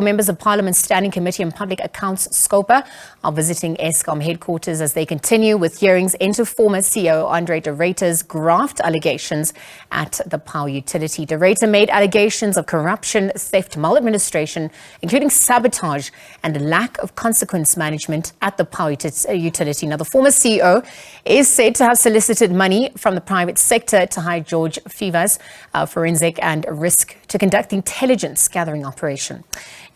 Members of Parliament's Standing Committee on Public Accounts, SCOPA, are visiting Eskom headquarters as they continue with hearings into former CEO Andre de Ruyter's graft allegations at the power utility. De Ruyter made allegations of corruption, theft, maladministration, including sabotage and lack of consequence management at the power utility. Now, the former CEO is said to have solicited money from the private sector to hire George Fivaz, forensic and risk, to conduct the intelligence gathering operation.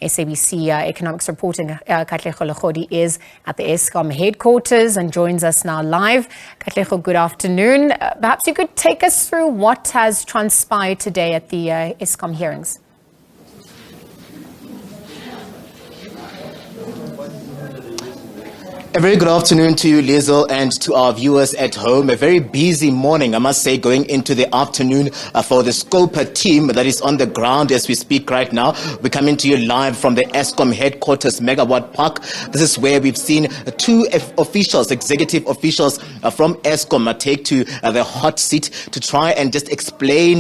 SABC economics reporter Katlego Legodi is at the Eskom headquarters and joins us now live. Katlego, good afternoon. Perhaps you could take us through what has transpired today at the Eskom hearings. A very good afternoon to you, Liesl, and to our viewers at home. A very busy morning, I must say, going into the afternoon for the SCOPA team that is on the ground as we speak right now. We're coming to you live from the Eskom headquarters, Megawatt Park. This is where we've seen two officials, executive officials from Eskom take to the hot seat to try and just explain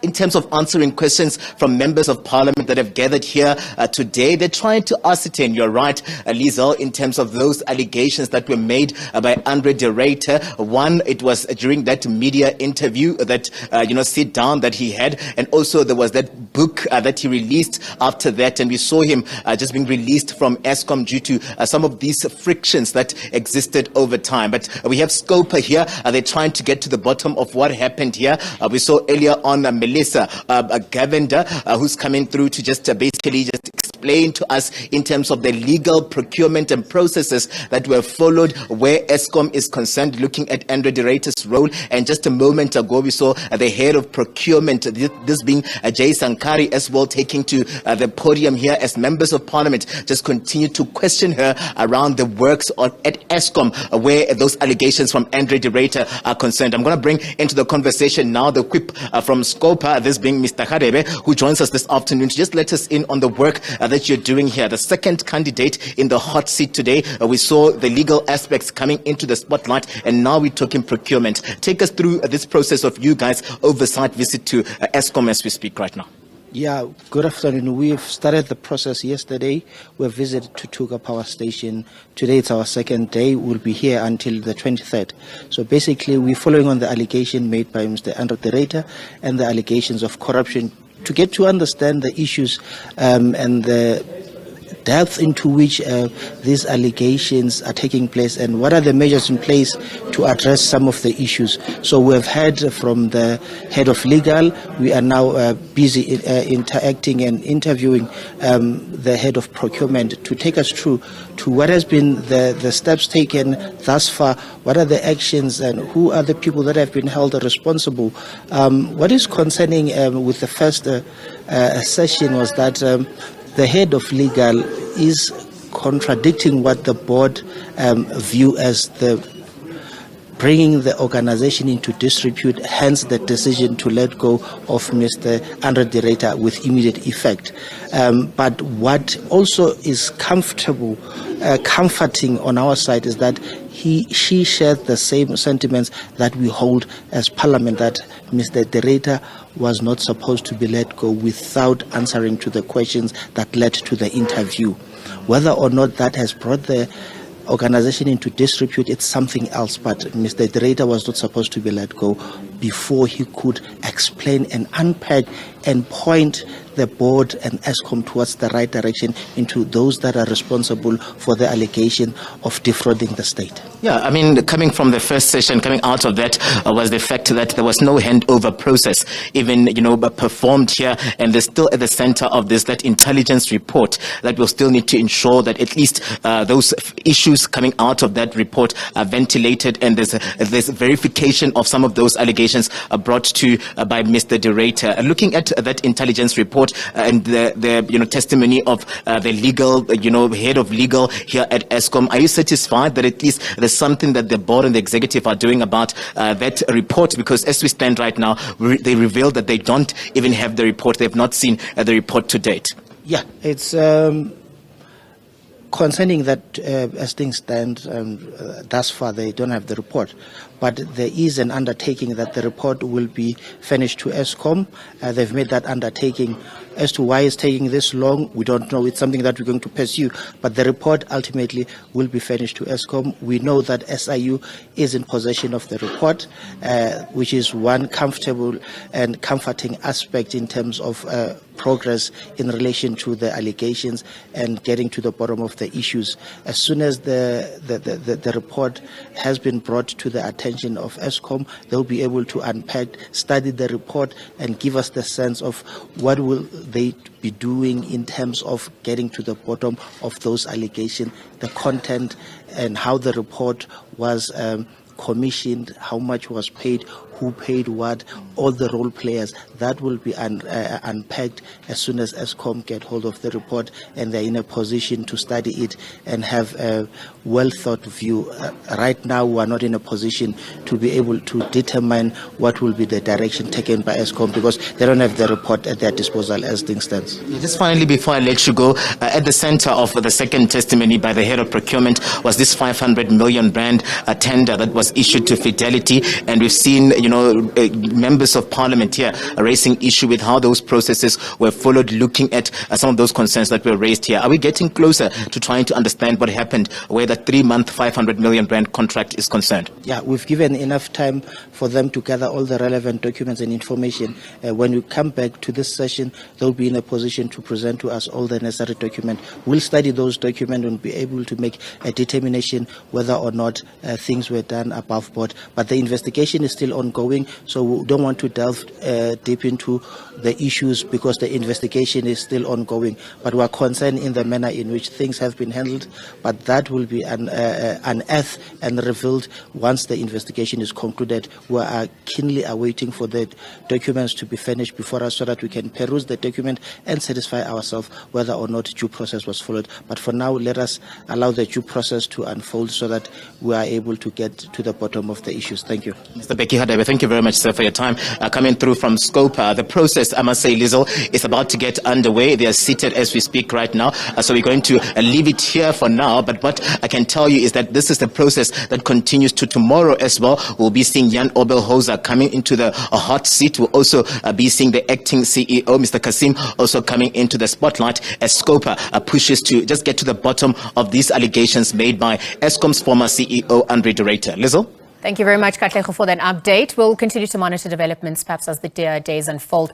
in terms of answering questions from members of parliament that have gathered here today. They're trying to ascertain, you're right, Liesl, in terms of those allegations that were made by Andre de Ruyter. One, it was during that media interview that, sit down that he had. And also there was that book that he released after that. And we saw him just being released from Eskom due to some of these frictions that existed over time. But we have SCOPA here. They're trying to get to the bottom of what happened here. We saw earlier on Melissa Gavender, who's coming through to just basically just explain to us in terms of the legal procurement and processes that were followed where Eskom is concerned, looking at Andre de Ruyter's role. And just a moment ago, we saw the head of procurement, this being Jay Sankari as well, taking to the podium here as members of parliament just continue to question her around the works at Eskom, where those allegations from Andre de Ruyter are concerned. I'm going to bring into the conversation now the whip from SCOPA, this being Mr. Hadebe, who joins us this afternoon to just let us in on the work that you're doing here. The second candidate in the hot seat today, we saw the legal aspects coming into the spotlight, and now we're talking procurement. Take us through this process of you guys' oversight visit to Eskom as we speak right now. Yeah, good afternoon. We've started the process yesterday. We visited Tutuka Power Station. Today it's our second day. We'll be here until the 23rd. So basically, we're following on the allegation made by Mr. Andre de Ruyter and the allegations of corruption to get to understand the issues and the depth into which these allegations are taking place and what are the measures in place to address some of the issues. So we have heard from the head of legal. We are now busy interacting and interviewing the head of procurement to take us through to what has been the steps taken thus far, what are the actions and who are the people that have been held responsible. What is concerning with the first session was that the head of legal is contradicting what the board view as the bringing the organization into disrepute, hence the decision to let go of Mr. Andre de Ruyter with immediate effect. But what also is comforting on our side is that she shared the same sentiments that we hold as parliament, that Mr. de Ruyter was not supposed to be let go without answering to the questions that led to the interview. Whether or not that has brought the organization into disrepute, it's something else, but Mr. de Ruyter was not supposed to be let go before he could explain and unpack and point the board and Eskom towards the right direction into those that are responsible for the allegation of defrauding the state. Yeah, I mean, coming from the first session, coming out of that was the fact that there was no handover process even, performed here, and there's still at the center of this, that intelligence report that will still need to ensure that at least those issues coming out of that report are ventilated, and there's verification of some of those allegations brought to by Mr. de Ruyter. Looking at that intelligence report and the testimony of the legal, head of legal here at Eskom, are you satisfied that at least there's something that the board and the executive are doing about that report? Because as we stand right now, they revealed that they don't even have the report. They've not seen the report to date. Yeah, it's concerning that as things stand, thus far they don't have the report. But there is an undertaking that the report will be finished to Eskom. They've made that undertaking As to why it's taking this long, we don't know. It's something that we're going to pursue. But the report ultimately will be furnished to Eskom. We know that SIU is in possession of the report, which is one comfortable and comforting aspect in terms of progress in relation to the allegations and getting to the bottom of the issues. As soon as the report has been brought to the attention of Eskom, they'll be able to unpack, study the report, and give us the sense of what will they be doing in terms of getting to the bottom of those allegations, the content, and how the report was commissioned, how much was paid, who paid what, all the role players. That will be unpacked as soon as Eskom get hold of the report and they're in a position to study it and have a well thought view. Right now we are not in a position to be able to determine what will be the direction taken by Eskom because they don't have the report at their disposal as things stand. Just finally, before I let you go, at the center of the second testimony by the head of procurement was this 500 million rand tender that was issued to Fidelity, and we've seen members of parliament here raising issue with how those processes were followed, looking at some of those concerns that were raised here. Are we getting closer to trying to understand what happened where the 3-month 500 million rand contract is concerned? Yeah, we've given enough time for them to gather all the relevant documents and information. When we come back to this session, they'll be in a position to present to us all the necessary documents. We'll study those documents and be able to make a determination whether or not things were done above board. But the investigation is still ongoing, so we don't want to delve deep into the issues because the investigation is still ongoing. But we are concerned in the manner in which things have been handled, but that will be unearthed and revealed once the investigation is concluded. We are keenly awaiting for the documents to be finished before us so that we can peruse the document and satisfy ourselves whether or not due process was followed. But for now, let us allow the due process to unfold so that we are able to get to the bottom of the issues. Thank you. Mr. Becky Hadebe, thank you very much, sir, for your time. Coming through from SCOPA, the process, I must say, Lizzle, is about to get underway. They are seated as we speak right now. So we're going to leave it here for now. But what I can tell you is that this is the process that continues to tomorrow as well. We'll be seeing Jan Obelhoza coming into the hot seat. We'll also be seeing the acting CEO, Mr. Kasim, also coming into the spotlight as SCOPA pushes to just get to the bottom of these allegations made by Eskom's former CEO, Andre de Ruyter. Lizzle? Thank you very much, Katlego, for that update. We'll continue to monitor developments perhaps as the days unfold.